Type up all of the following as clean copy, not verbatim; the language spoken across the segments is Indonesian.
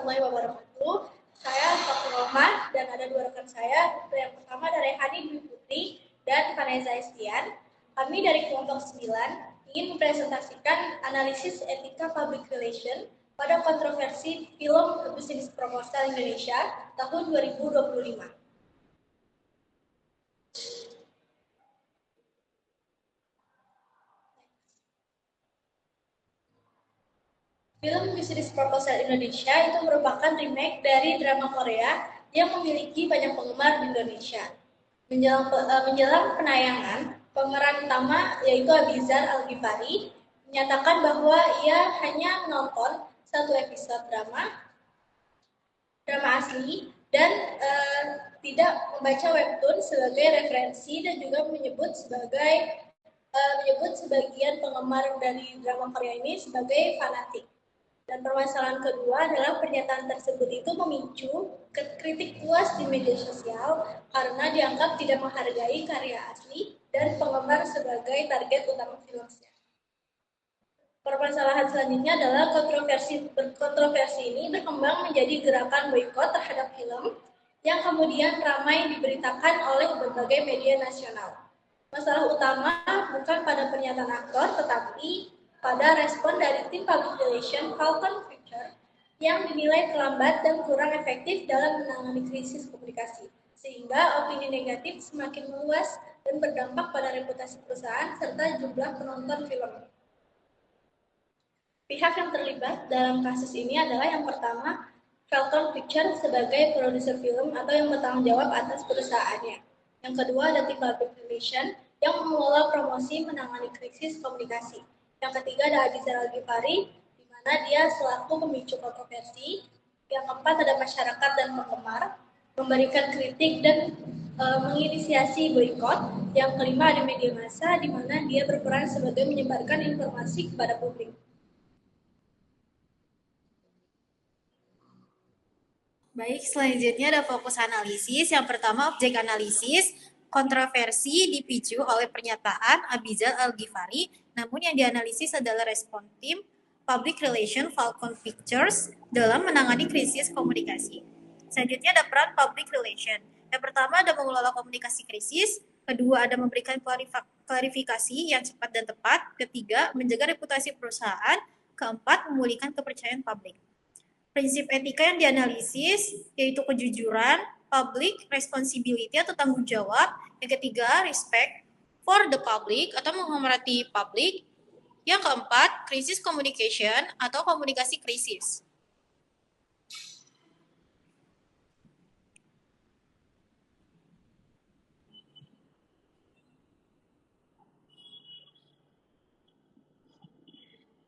warahmatullahi wabarakatuh. Saya Fatul Rohman dan ada dua rekan saya. Yang pertama dari Hani Dwi Putri dan Vanessa Estian. Kami dari kelompok 9 ingin mempresentasikan analisis etika public relation pada kontroversi film bisnis proposal Indonesia tahun 2025. Film Bisnis Proposal Indonesia itu merupakan remake dari drama Korea yang memiliki banyak penggemar di Indonesia. Menjelang penayangan, pemeran utama yaitu Abizar Al-Ghifari menyatakan bahwa ia hanya menonton satu episode drama asli dan tidak membaca webtoon sebagai referensi dan juga menyebut sebagian penggemar dari drama Korea ini sebagai fanatik. Dan permasalahan kedua adalah pernyataan tersebut itu memicu kritik luas di media sosial karena dianggap tidak menghargai karya asli dan penggemar sebagai target utama filmnya. Permasalahan selanjutnya adalah kontroversi ini berkembang menjadi gerakan boikot terhadap film yang kemudian ramai diberitakan oleh berbagai media nasional. Masalah utama bukan pada pernyataan aktor, tetapi pada respon dari tim public relation Falcon Pictures yang dinilai terlambat dan kurang efektif dalam menangani krisis komunikasi, sehingga opini negatif semakin meluas dan berdampak pada reputasi perusahaan serta jumlah penonton film. Pihak yang terlibat dalam kasus ini adalah yang pertama, Falcon Pictures sebagai produser film atau yang bertanggung jawab atas perusahaannya. Yang kedua ada tim public relation yang mengelola promosi menangani krisis komunikasi. Yang ketiga ada Abizar Al-Ghifari, di mana dia selaku pemicu kontroversi. Yang keempat ada masyarakat dan penggemar, memberikan kritik dan menginisiasi boikot. Yang kelima ada media massa, di mana dia berperan sebagai menyebarkan informasi kepada publik. Baik, selanjutnya ada fokus analisis. Yang pertama, objek analisis. Kontroversi dipicu oleh pernyataan Abizar Al-Ghifari, namun yang dianalisis adalah respon tim Public Relation Falcon Pictures dalam menangani krisis komunikasi. Selanjutnya ada peran Public Relation. Yang pertama ada mengelola komunikasi krisis, kedua ada memberikan klarifikasi yang cepat dan tepat, ketiga menjaga reputasi perusahaan, keempat memulihkan kepercayaan publik. Prinsip etika yang dianalisis yaitu kejujuran, public responsibility atau tanggung jawab, yang ketiga respect for the public atau menghormati publik, yang keempat krisis communication atau komunikasi krisis.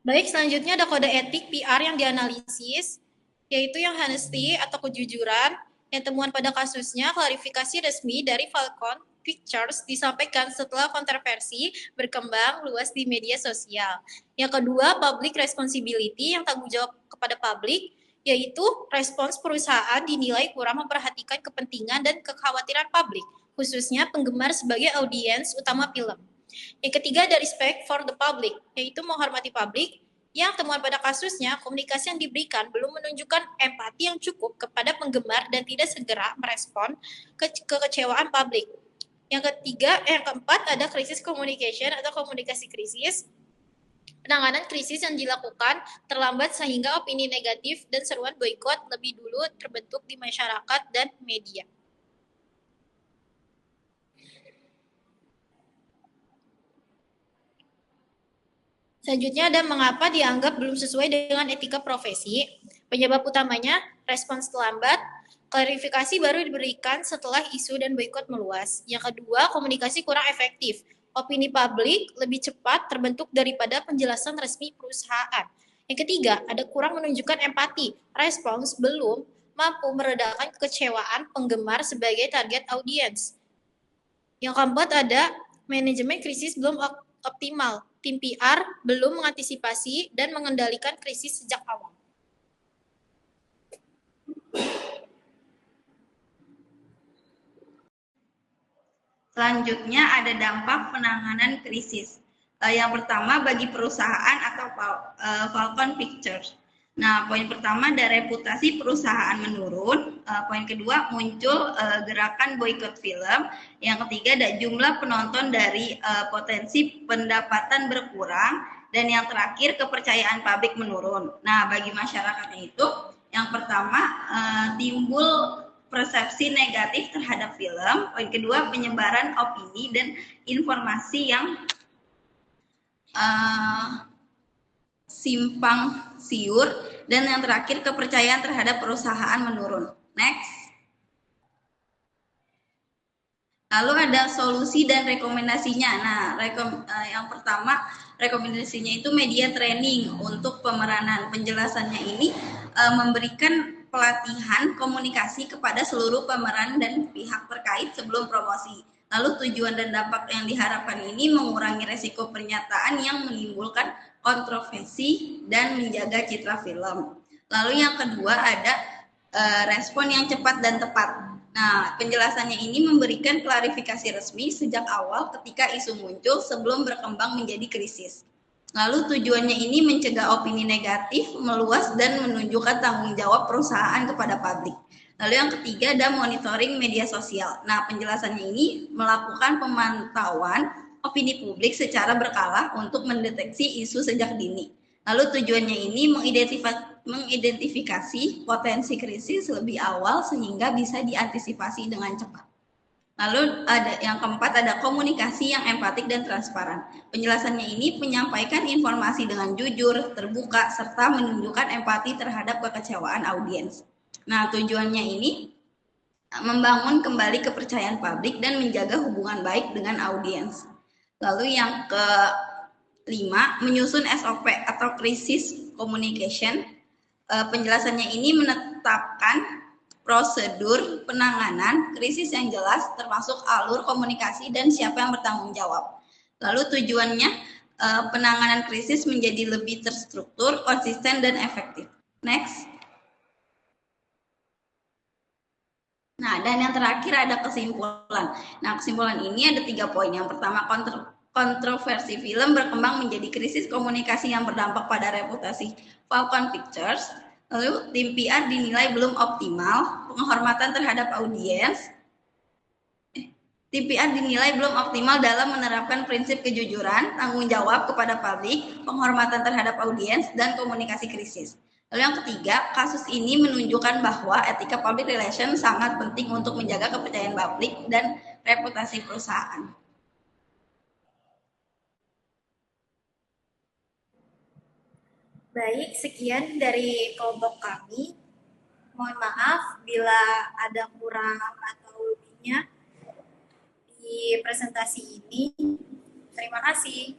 Baik, selanjutnya ada kode etik PR yang dianalisis, yaitu yang honesty atau kejujuran. Yang temuan pada kasusnya, klarifikasi resmi dari Falcon Pictures disampaikan setelah kontroversi berkembang luas di media sosial. Yang kedua, public responsibility yang tanggung jawab kepada publik, yaitu respons perusahaan dinilai kurang memperhatikan kepentingan dan kekhawatiran publik, khususnya penggemar sebagai audiens utama film. Yang ketiga ada respect for the public, yaitu menghormati publik. Yang temuan pada kasusnya, komunikasi yang diberikan belum menunjukkan empati yang cukup kepada penggemar dan tidak segera merespon kekecewaan publik. Yang keempat ada krisis communication atau komunikasi krisis. Penanganan krisis yang dilakukan terlambat sehingga opini negatif dan seruan boikot lebih dulu terbentuk di masyarakat dan media. Selanjutnya ada mengapa dianggap belum sesuai dengan etika profesi. Penyebab utamanya respons terlambat, klarifikasi baru diberikan setelah isu dan boikot meluas. Yang kedua, komunikasi kurang efektif. Opini publik lebih cepat terbentuk daripada penjelasan resmi perusahaan. Yang ketiga, ada kurang menunjukkan empati. Respons belum mampu meredakan kekecewaan penggemar sebagai target audiens. Yang keempat ada manajemen krisis belum optimal. Tim PR belum mengantisipasi dan mengendalikan krisis sejak awal. Selanjutnya ada dampak penanganan krisis. Yang pertama bagi perusahaan atau Falcon Pictures. Nah, poin pertama ada reputasi perusahaan menurun. Poin kedua muncul gerakan boykot film. Yang ketiga ada jumlah penonton dari potensi pendapatan berkurang. Dan yang terakhir kepercayaan publik menurun. Nah, bagi masyarakatnya itu yang pertama timbul persepsi negatif terhadap film. Poin kedua penyebaran opini dan informasi yang simpang siur, dan yang terakhir kepercayaan terhadap perusahaan menurun. Next. Lalu ada solusi dan rekomendasinya. Nah, yang pertama rekomendasinya itu media training untuk pemeranan. Penjelasannya ini memberikan pelatihan komunikasi kepada seluruh pemeran dan pihak terkait sebelum promosi. Lalu tujuan dan dampak yang diharapkan ini mengurangi resiko pernyataan yang menimbulkan kontroversi dan menjaga citra film. Lalu yang kedua ada respon yang cepat dan tepat. Nah, penjelasannya ini memberikan klarifikasi resmi sejak awal ketika isu muncul sebelum berkembang menjadi krisis. Lalu tujuannya ini mencegah opini negatif meluas dan menunjukkan tanggung jawab perusahaan kepada publik. Lalu yang ketiga ada monitoring media sosial. Nah, penjelasannya ini melakukan pemantauan opini publik secara berkala untuk mendeteksi isu sejak dini. Lalu tujuannya ini mengidentifikasi potensi krisis lebih awal sehingga bisa diantisipasi dengan cepat. Lalu ada yang keempat ada komunikasi yang empatik dan transparan. Penjelasannya ini menyampaikan informasi dengan jujur, terbuka, serta menunjukkan empati terhadap kekecewaan audiens. Nah, tujuannya ini membangun kembali kepercayaan publik dan menjaga hubungan baik dengan audiens. Lalu yang kelima, menyusun SOP atau Crisis Communication. Penjelasannya ini menetapkan prosedur penanganan krisis yang jelas, termasuk alur komunikasi dan siapa yang bertanggung jawab. Lalu tujuannya penanganan krisis menjadi lebih terstruktur, konsisten, dan efektif. Next. Nah, dan yang terakhir ada kesimpulan. Nah, kesimpulan ini ada 3 poin. Yang pertama, kontroversi film berkembang menjadi krisis komunikasi yang berdampak pada reputasi Falcon Pictures. Lalu, tim PR dinilai belum optimal, penghormatan terhadap audiens. Tim PR dinilai belum optimal dalam menerapkan prinsip kejujuran, tanggung jawab kepada publik, penghormatan terhadap audiens, dan komunikasi krisis. Lalu yang ketiga, kasus ini menunjukkan bahwa etika public relation sangat penting untuk menjaga kepercayaan publik dan reputasi perusahaan. Baik, sekian dari kelompok kami. Mohon maaf bila ada kurang atau lebihnya di presentasi ini. Terima kasih.